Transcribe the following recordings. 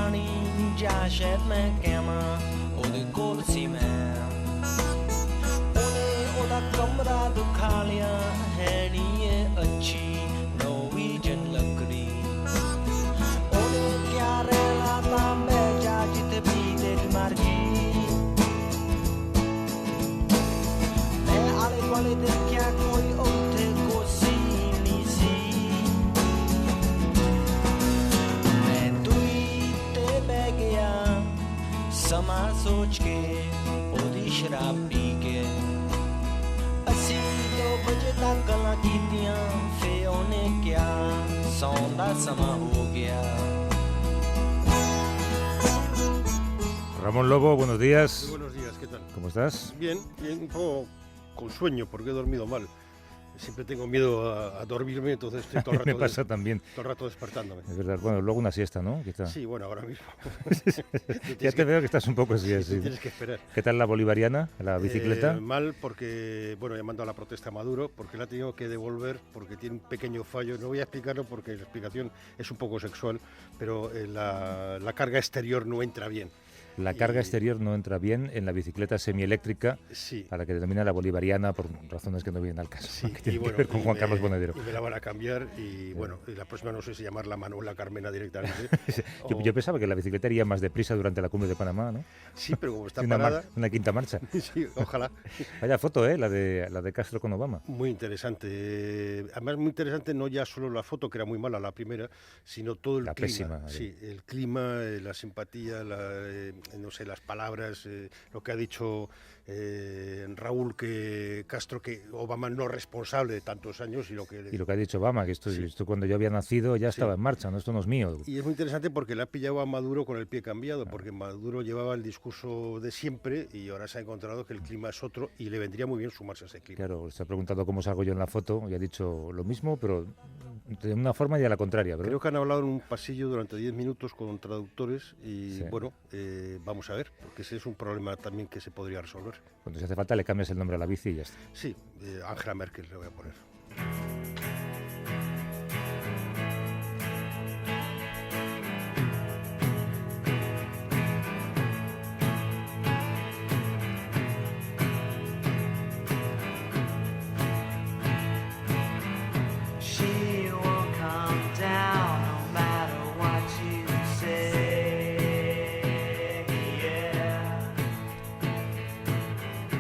ਪਾਣੀ ਜਾਂ ਸ਼ਾਇਦ ਮੈਂ ਕਹਾਂ ਉਹਦੇ ਕੋਲ ਸੀ ਮੈਂ ਉਹਨੇ ਉਹਦਾ ਕਮਰਾ ਦਿਖਾ ਲਿਆ ਹੈ ਨੀ ਇਹ ਅੱਛੀ ਨੋਰਵੀਜਨ ਲੱਕੜੀ ਉਹਨੇ ਕਿਹਾ ਰਹਿਣਾ ਤਾਂ ਬਹਿ ਜਾ ਜਿੱਥੇ ਵੀ ਤੇਰੀ ਮਰਜ਼ੀ ਮੈਂ ਆਲੇ ਦੁਆਲੇ ਦੇਖਿਆ ਕੋਈ ਉੱਥੇ ਕੁਰਸੀ ਨਹੀਂ ਸੀ ਮੈਂ ਦੂਰੀ ਤੇ ਬਹਿ ਗਿਆ ਸਮਾਂ ਸੋਚ ਕੇ ਉਹਦੀ ਸ਼ਰਾਬ ਪੀ ਕੇ ਅਸੀਂ 2 ਵਜੇ ਤੱਕ ਗੱਲਾਂ ਕੀਤੀਆਂ ਫੇ ਉਹਨੇ ਕਿਹਾ ਸੌਣ ਦਾ ਸਮਾਂ ਹੋ ਗਿਆ Ramón Lobo, buenos días. Muy buenos días, ¿qué tal? ¿Cómo estás? Bien, un poco con sueño porque he dormido mal. Siempre tengo miedo a dormirme, entonces estoy todo el rato, Me pasa también. todo el rato despertándome. Es verdad. Bueno, luego una siesta, ¿no? Quizá. Sí, bueno, ahora mismo. Ya te veo que estás un poco así. Sí, tienes que esperar. ¿Qué tal la bolivariana, la bicicleta? Mal porque, bueno, he mandado la protesta a Maduro porque la he tenido que devolver porque tiene un pequeño fallo. No voy a explicarlo porque la explicación es un poco sexual, pero la carga exterior no entra bien. La carga exterior no entra bien en la bicicleta semieléctrica, Sí. a la que denomina la bolivariana por razones que no vienen al caso, Sí, que tiene y bueno, que ver con Juan Carlos Bonedero. Y me la van a cambiar y bueno, y la próxima no sé si llamarla Manuela Carmena directamente. Yo pensaba que la bicicleta iría más deprisa durante la cumbre de Panamá, ¿no? Sí, pero como está Una parada... una quinta marcha. Sí, ojalá. Vaya foto, la de Castro con Obama. Muy interesante. Además, muy interesante no ya solo la foto, que era muy mala la primera, sino todo el La clima. pésima, Sí, el clima, la simpatía, no sé, las palabras, lo que ha dicho Raúl que Castro, que Obama no es responsable de tantos años y lo que... Y lo que ha dicho Obama, que esto cuando yo había nacido ya estaba en marcha, ¿no? Esto no es mío. Y es muy interesante porque le ha pillado a Maduro con el pie cambiado, porque Maduro llevaba el discurso de siempre y ahora se ha encontrado que el clima es otro y le vendría muy bien sumarse a ese clima. Claro, se ha preguntado cómo salgo yo en la foto y ha dicho lo mismo, pero de una forma y a la contraria, ¿verdad? Creo que han hablado en un pasillo durante 10 minutos con traductores y Sí. bueno, vamos a ver, porque ese es un problema también que se podría resolver. Cuando si hace falta le cambias el nombre a la bici y ya está. Sí, Angela Merkel le voy a poner. She won't come down no matter what you say. Yeah.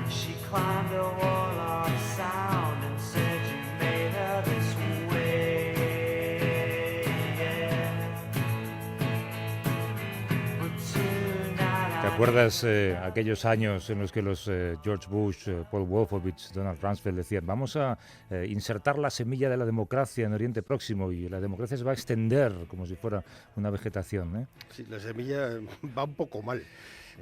She climbed the wall of sound and said you made her this way. Yeah. But tonight ¿Te acuerdas aquellos años en los que los George Bush, Paul Wolfowitz, Donald Rumsfeld decían vamos a insertar la semilla de la democracia en Oriente Próximo y la democracia se va a extender como si fuera una vegetación, ¿eh? Sí, la semilla va un poco mal.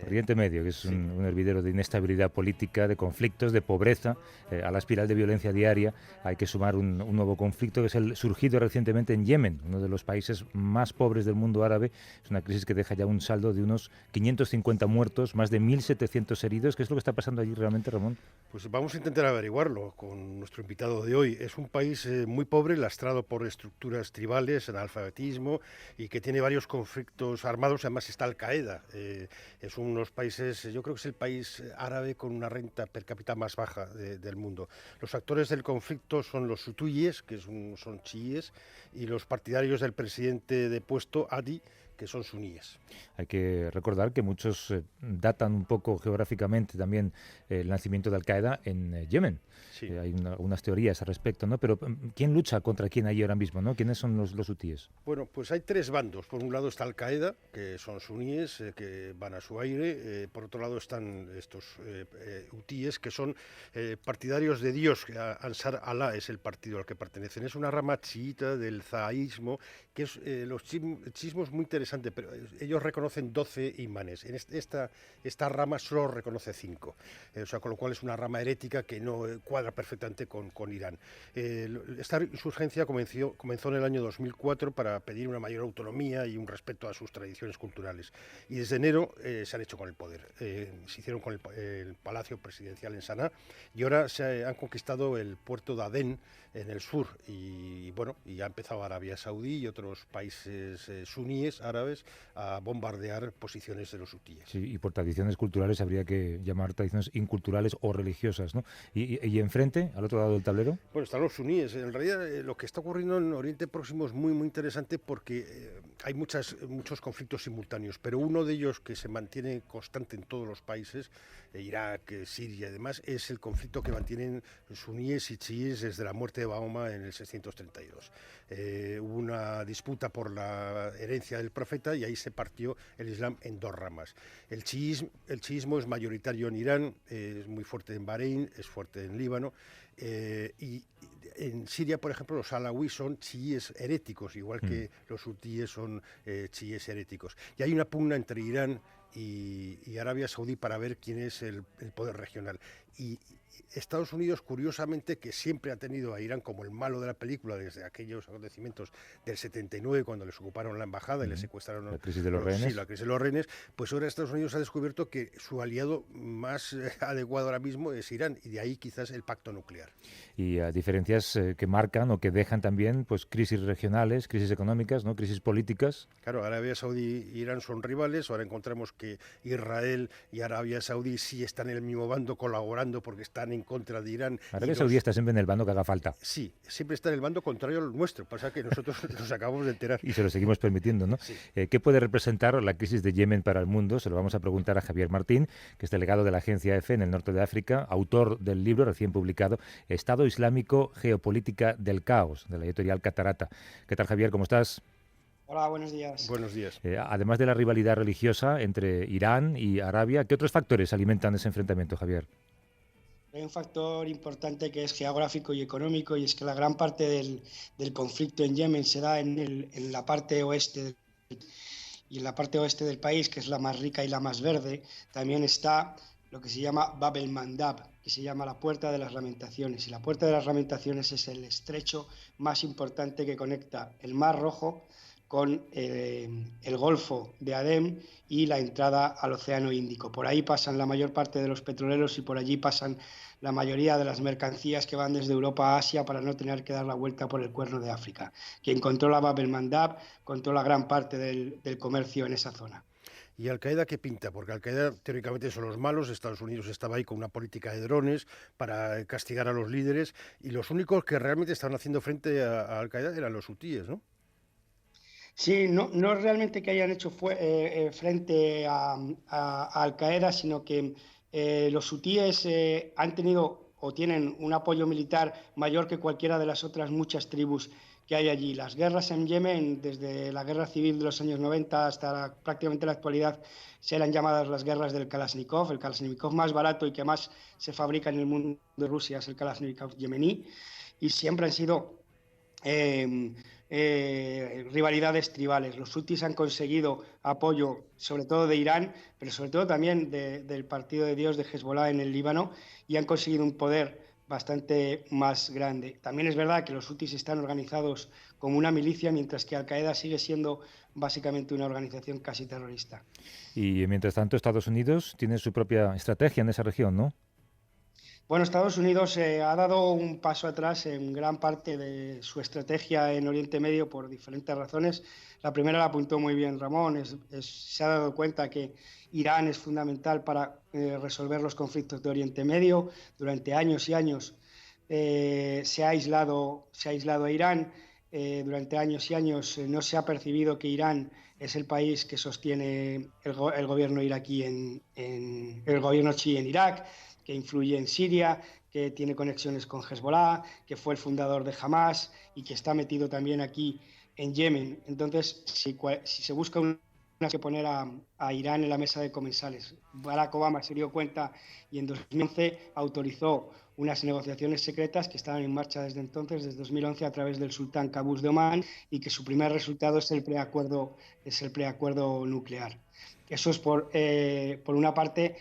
Oriente Medio, que es un hervidero de inestabilidad política, de conflictos, de pobreza, a la espiral de violencia diaria hay que sumar un nuevo conflicto que es el surgido recientemente en Yemen, uno de los países más pobres del mundo árabe. Es una crisis que deja ya un saldo de unos 550 muertos, más de 1.700 heridos. ¿Qué es lo que está pasando allí realmente, Ramón? Pues vamos a intentar averiguarlo con nuestro invitado de hoy. Es un país muy pobre, lastrado por estructuras tribales, analfabetismo y que tiene varios conflictos armados. Además está Al-Qaeda. Es uno de los países, yo creo que es el país árabe con una renta per cápita más baja del mundo. Los actores del conflicto son los hutíes, que son chiíes, y los partidarios del presidente depuesto, Hadi, que son suníes. Hay que recordar que muchos datan un poco geográficamente también el nacimiento de Al-Qaeda en Yemen. Sí. Hay unas teorías al respecto, ¿no? Pero ¿quién lucha contra quién allí ahora mismo, ¿no? ¿Quiénes son los hutíes? Bueno, pues hay tres bandos. Por un lado está Al-Qaeda, que son suníes, que van a su aire. Por otro lado están estos hutíes, que son partidarios de Dios. Ansar Allah es el partido al que pertenecen. Es una rama chiita del zahaísmo, que es los chiismo es muy interesante, pero ellos reconocen 12 imanes. En esta rama solo reconoce 5. O sea, con lo cual es una rama herética que no cuadra perfectamente con Irán. Esta insurgencia comenzó en el año 2004 para pedir una mayor autonomía y un respeto a sus tradiciones culturales. Y desde enero se han hecho con el poder. Se hicieron con el Palacio Presidencial en Saná y ahora se han conquistado el puerto de Adén en el sur. Y bueno, y ha empezado Arabia Saudí y otros países suníes árabes árabes a bombardear posiciones de los hutíes. Sí, y por tradiciones culturales habría que llamar tradiciones inculturales o religiosas, ¿no? Y enfrente, al otro lado del tablero. Bueno, están los suníes. En realidad, lo que está ocurriendo en Oriente Próximo es muy, muy interesante porque hay muchos conflictos simultáneos, pero uno de ellos que se mantiene constante en todos los países, Irak, Siria y demás, es el conflicto que mantienen suníes y chiíes desde la muerte de Mahoma en el 632. Hubo una disputa por la herencia del profeta y ahí se partió el Islam en dos ramas. El chiismo es mayoritario en Irán, es muy fuerte en Bahrein, es fuerte en Líbano, y en Siria, por ejemplo, los alawíes son chiíes heréticos, igual que los hutíes son chiíes heréticos. Y hay una pugna entre Irán y Arabia Saudí para ver quién es el poder regional. Y Estados Unidos, curiosamente, que siempre ha tenido a Irán como el malo de la película desde aquellos acontecimientos del 79, cuando les ocuparon la embajada y les secuestraron... La crisis de los rehenes. Sí, la crisis de los rehenes. Pues ahora Estados Unidos ha descubierto que su aliado más adecuado ahora mismo es Irán, y de ahí quizás el pacto nuclear. Y diferencias que marcan o que dejan también pues crisis regionales, crisis económicas, ¿no? Crisis políticas. Claro, Arabia Saudí e Irán son rivales. Ahora encontramos que Israel y Arabia Saudí sí están en el mismo bando, colaborando porque están en contra de Irán. Arabia Saudí está siempre en el bando que haga falta. Sí, siempre está en el bando contrario al nuestro. Pasa que nosotros nos acabamos de enterar. Y se lo seguimos permitiendo, ¿no? Sí. ¿Qué puede representar la crisis de Yemen para el mundo? Se lo vamos a preguntar a Javier Martín, que es delegado de la agencia EFE en el norte de África, autor del libro recién publicado Estado Islámico, Geopolítica del Caos, de la editorial Catarata. ¿Qué tal, Javier? ¿Cómo estás? Hola, buenos días. Buenos días. Además de la rivalidad religiosa entre Irán y Arabia, ¿qué otros factores alimentan ese enfrentamiento, Javier? Hay un factor importante que es geográfico y económico, y es que la gran parte del conflicto en Yemen se da en la parte oeste, y en la parte oeste del país, que es la más rica y la más verde, también está lo que se llama Bab el-Mandab, que se llama la Puerta de las Lamentaciones. Y la Puerta de las Lamentaciones es el estrecho más importante que conecta el Mar Rojo con el Golfo de Adén y la entrada al Océano Índico. Por ahí pasan la mayor parte de los petroleros y por allí pasan la mayoría de las mercancías que van desde Europa a Asia para no tener que dar la vuelta por el Cuerno de África. Quien controla Bab el-Mandab controla gran parte del comercio en esa zona. ¿Y Al-Qaeda qué pinta? Porque Al-Qaeda teóricamente son los malos. Estados Unidos estaba ahí con una política de drones para castigar a los líderes, y los únicos que realmente estaban haciendo frente a Al-Qaeda eran los hutíes, ¿no? Sí, no realmente que hayan hecho frente a Al-Qaeda, sino que los hutíes han tenido o tienen un apoyo militar mayor que cualquiera de las otras muchas tribus que hay allí. Las guerras en Yemen, desde la guerra civil de los años 90 hasta prácticamente la actualidad, serán llamadas las guerras del Kalashnikov. El Kalashnikov más barato y que más se fabrica en el mundo de Rusia es el Kalashnikov yemení, y siempre han sido rivalidades tribales. Los hutis han conseguido apoyo sobre todo de Irán, pero sobre todo también del Partido de Dios de Hezbollah en el Líbano, y han conseguido un poder bastante más grande. También es verdad que los hutis están organizados como una milicia, mientras que Al-Qaeda sigue siendo básicamente una organización casi terrorista. Y mientras tanto, Estados Unidos tiene su propia estrategia en esa región, ¿no? Bueno, Estados Unidos ha dado un paso atrás en gran parte de su estrategia en Oriente Medio por diferentes razones. La primera la apuntó muy bien Ramón, se ha dado cuenta que Irán es fundamental para resolver los conflictos de Oriente Medio. Durante años y años se ha aislado a Irán. Durante años y años no se ha percibido que Irán es el país que sostiene el gobierno iraquí el gobierno chií en Irak, que influye en Siria, que tiene conexiones con Hezbollah, que fue el fundador de Hamas y que está metido también aquí en Yemen. Entonces, si se busca que poner a Irán en la mesa de comensales. Barack Obama se dio cuenta y en 2011 autorizó unas negociaciones secretas que estaban en marcha desde entonces, desde 2011, a través del sultán Qaboos de Omán, y que su primer resultado es el preacuerdo nuclear. Eso es por una parte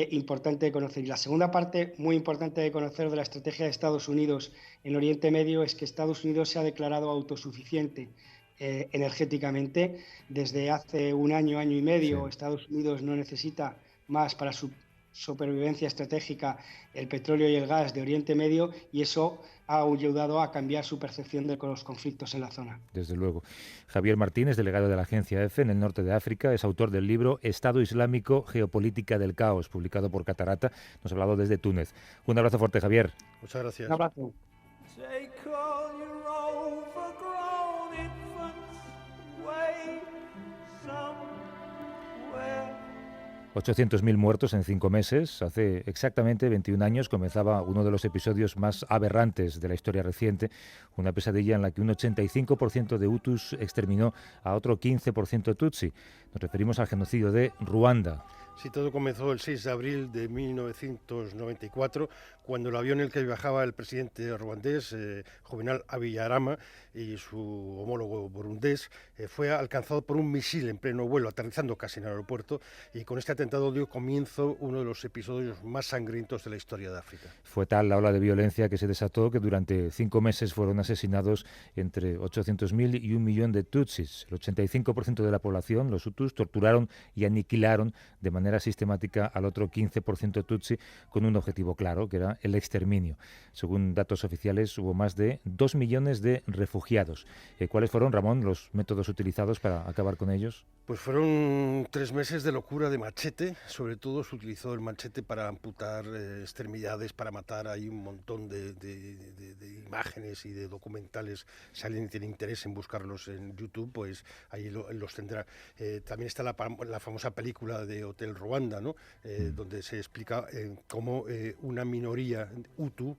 importante de conocer. Y la segunda parte, muy importante de conocer de la estrategia de Estados Unidos en Oriente Medio, es que Estados Unidos se ha declarado autosuficiente energéticamente. Desde hace un año y medio, sí. Estados Unidos no necesita más para supervivencia estratégica el petróleo y el gas de Oriente Medio, y eso ha ayudado a cambiar su percepción de los conflictos en la zona. Desde luego. Javier Martínez, delegado de la agencia EFE en el norte de África, es autor del libro Estado Islámico, Geopolítica del Caos, publicado por Catarata. Nos ha hablado desde Túnez. Un abrazo fuerte, Javier. Muchas gracias. Un abrazo. Take all your overgrown infants away somewhere. 800.000 muertos en 5 meses. Hace exactamente 21 años comenzaba uno de los episodios más aberrantes de la historia reciente, una pesadilla en la que un 85% de Hutus exterminó a otro 15% Tutsi. Nos referimos al genocidio de Ruanda. Sí, todo comenzó el 6 de abril de 1994, cuando el avión en el que viajaba el presidente ruandés, Juvenal Habyarimana, y su homólogo burundés, fue alcanzado por un misil en pleno vuelo, aterrizando casi en el aeropuerto, y con este atentado dio comienzo uno de los episodios más sangrientos de la historia de África. Fue tal la ola de violencia que se desató que durante 5 meses fueron asesinados entre 800.000 y 1 millón de Tutsis. El 85% de la población, los Hutus, torturaron y aniquilaron de manera sistemática al otro 15% Tutsi con un objetivo claro, que era el exterminio. Según datos oficiales, hubo más de 2 millones de refugiados. ¿Cuáles fueron, Ramón, los métodos utilizados para acabar con ellos? Pues fueron 3 meses de locura de machete. Sobre todo se utilizó el machete para amputar extremidades, para matar. Hay un montón de imágenes y de documentales. Si alguien tiene interés en buscarlos en YouTube, pues ahí los tendrá. También está la famosa película de Hotel Ruanda, ¿no? Donde se explica cómo una minoría Hutu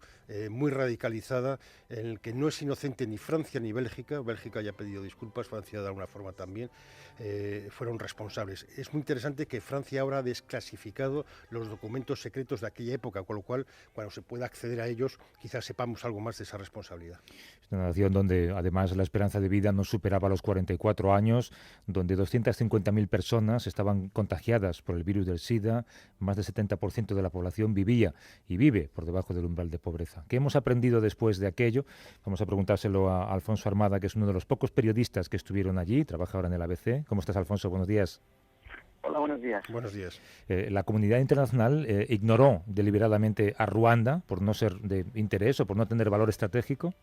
muy radicalizada, en el que no es inocente ni Francia ni Bélgica. Bélgica ya ha pedido disculpas, Francia de alguna forma también. Fueron responsables. Es muy interesante que Francia ahora ha desclasificado los documentos secretos de aquella época, con lo cual, cuando se pueda acceder a ellos, quizás sepamos algo más de esa responsabilidad. Es una nación donde, además, la esperanza de vida no superaba los 44 años, donde 250.000 personas estaban contagiadas por el virus del SIDA, más del 70% de la población vivía y vive por debajo del umbral de pobreza. ¿Qué hemos aprendido después de aquello? Vamos a preguntárselo a Alfonso Armada, que es uno de los pocos periodistas que estuvieron allí, trabaja ahora en el ABC. ¿Cómo estás, Alfonso? Buenos días. Hola, buenos días. Buenos días. La comunidad internacional ignoró deliberadamente a Ruanda por no ser de interés o por no tener valor estratégico.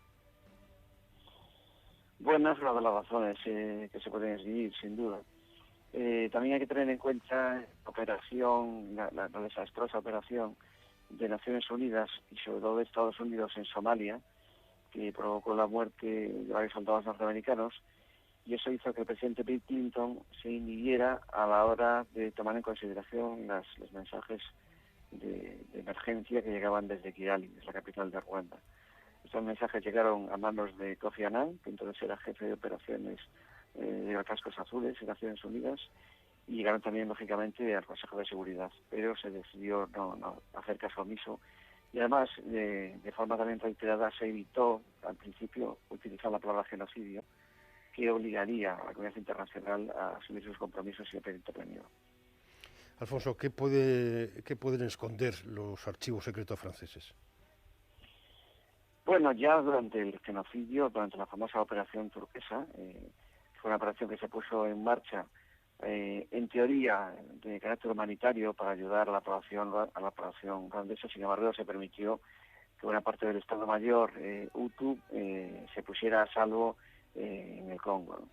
Bueno, es una de las razones que se pueden seguir, sin duda. También hay que tener en cuenta la desastrosa operación de Naciones Unidas y sobre todo de Estados Unidos en Somalia, que provocó la muerte de varios soldados norteamericanos, y eso hizo que el presidente Bill Clinton se inhibiera a la hora de tomar en consideración los mensajes de emergencia que llegaban desde Kigali, desde la capital de Ruanda. Estos mensajes llegaron a manos de Kofi Annan, que entonces era jefe de operaciones de los cascos azules en Naciones Unidas, y llegaron también, lógicamente, al Consejo de Seguridad, pero se decidió no hacer caso omiso, y además, de forma también reiterada, se evitó, al principio, utilizar la palabra genocidio, que obligaría a la comunidad internacional a asumir sus compromisos y a pedir intervenido. Alfonso, ¿qué pueden esconder los archivos secretos franceses? Bueno, ya durante el genocidio, durante la famosa operación turquesa, fue una operación que se puso en marcha, en teoría, de carácter humanitario para ayudar a la población ruandesa. Sin embargo, se permitió que una parte del Estado Mayor Hutu se pusiera a salvo en el Congo.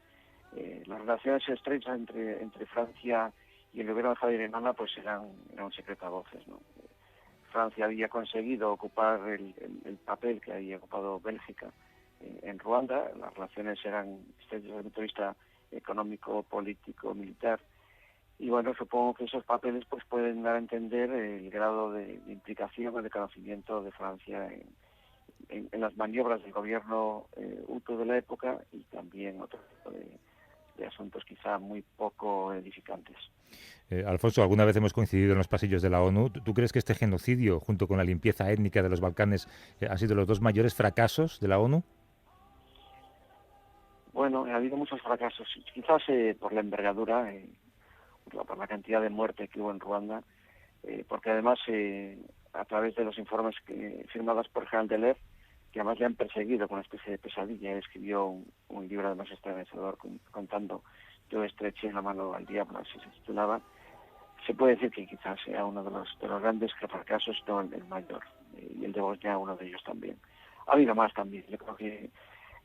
Las relaciones estrechas entre Francia y el gobierno de Habyarimana pues eran un secreto a voces, ¿no? Francia había conseguido ocupar el papel que había ocupado Bélgica en Ruanda. Las relaciones eran estrechas desde el punto de vista económico, político, militar, y bueno, supongo que esos papeles pues pueden dar a entender el grado de implicación o de conocimiento de Francia en las maniobras del gobierno Hutu de la época, y también otro tipo de asuntos quizá muy poco edificantes. Alfonso, alguna vez hemos coincidido en los pasillos de la ONU. ¿Tú crees que este genocidio, junto con la limpieza étnica de los Balcanes, han sido los dos mayores fracasos de la ONU? Bueno, ha habido muchos fracasos, quizás por la envergadura, por la cantidad de muerte que hubo en Ruanda, porque además a través de los informes firmados por Jean Deler, que además le han perseguido con una especie de pesadilla. Él escribió un libro además estremecedor contando: yo estreché la mano al diablo, así se titulaba. se puede decir que quizás sea uno de los grandes fracasos, no el mayor, y el de Bosnia uno de ellos también. Ha habido más también. Yo creo que,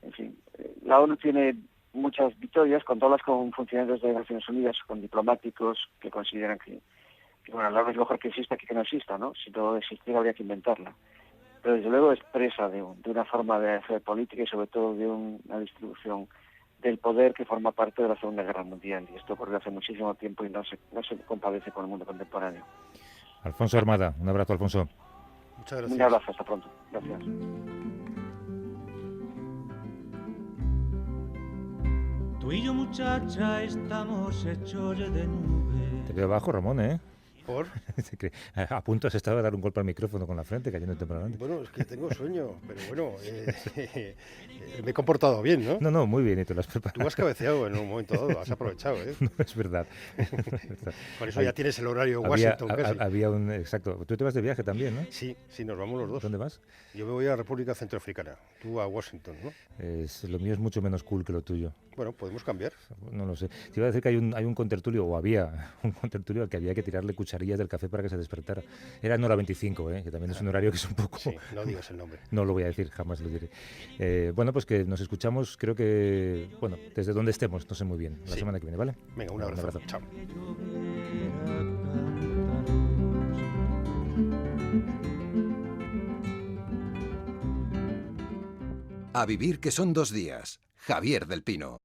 en fin, la ONU tiene muchas victorias cuando hablas con funcionarios de Naciones Unidas, con diplomáticos que consideran que bueno, la ONU es mejor que exista que no exista, ¿no? Si no existiera habría que inventarla. Pero desde luego es presa de una forma de hacer política y sobre todo de una distribución del poder que forma parte de la Segunda Guerra Mundial. Y esto ocurrió hace muchísimo tiempo y no se compadece con el mundo contemporáneo. Alfonso Armada, un abrazo, Alfonso. Muchas gracias. Un abrazo, hasta pronto. Gracias. Tú y yo, muchacha, estamos hechos de nubes. Te veo bajo, Ramón, ¿eh? ¿Por? A punto has estado de dar un golpe al micrófono con la frente, cayendo tempranamente. Bueno, es que tengo sueño, pero bueno, me he comportado bien, ¿no? No, muy bien, y te lo has preparado. Tú has cabeceado en un momento dado, has aprovechado, ¿eh? No, es verdad. Por eso ya tienes el horario Washington casi. Había un... Exacto. Tú te vas de viaje también, ¿no? Sí, nos vamos los dos. ¿Dónde vas? Yo me voy a República Centroafricana, tú a Washington, ¿no? Lo mío es mucho menos cool que lo tuyo. Bueno, podemos cambiar. No lo sé. Te iba a decir que hay un contertulio, o había un contertulio al que había que tirarle cucharillas del café para que se despertara. Era en hora 25, que también es un horario que es un poco... Sí, no digas el nombre. No lo voy a decir, jamás lo diré. Bueno, pues que nos escuchamos, creo que, bueno, desde donde estemos, no sé muy bien, la semana que viene, ¿vale? Venga, un abrazo. Chao. A vivir que son 2 días. Javier del Pino.